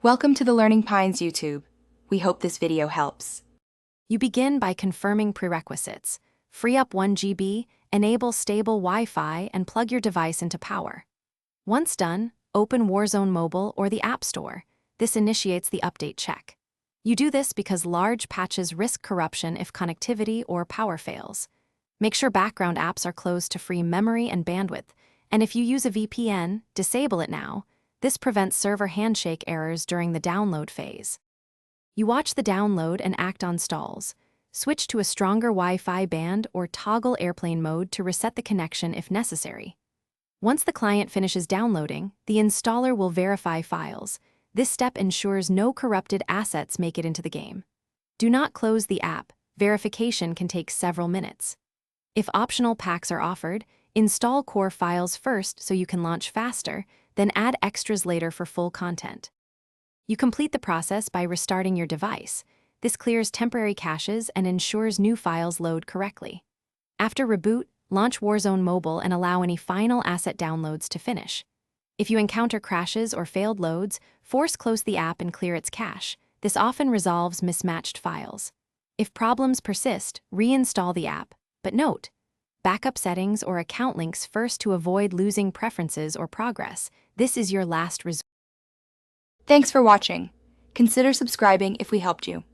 Welcome to the Learning Pines YouTube. We hope this video helps. You begin by confirming prerequisites. Free up 1 GB, enable stable Wi-Fi, and plug your device into power. Once done, open Warzone Mobile or the App Store. This initiates the update check. You do this because large patches risk corruption if connectivity or power fails. Make sure background apps are closed to free memory and bandwidth, and if you use a VPN, disable it now. This prevents server handshake errors during the download phase. You watch the download and act on stalls. Switch to a stronger Wi-Fi band or toggle airplane mode to reset the connection if necessary. Once the client finishes downloading, the installer will verify files. This step ensures no corrupted assets make it into the game. Do not close the app. Verification can take several minutes. If optional packs are offered, install core files first so you can launch faster, then add extras later for full content. You complete the process by restarting your device. This clears temporary caches and ensures new files load correctly. After reboot, launch Warzone Mobile and allow any final asset downloads to finish. If you encounter crashes or failed loads, force close the app and clear its cache. This often resolves mismatched files. If problems persist, reinstall the app. But note, backup settings or account links first to avoid losing preferences or progress. This is your last resort. Thanks for watching. Consider subscribing if we helped you.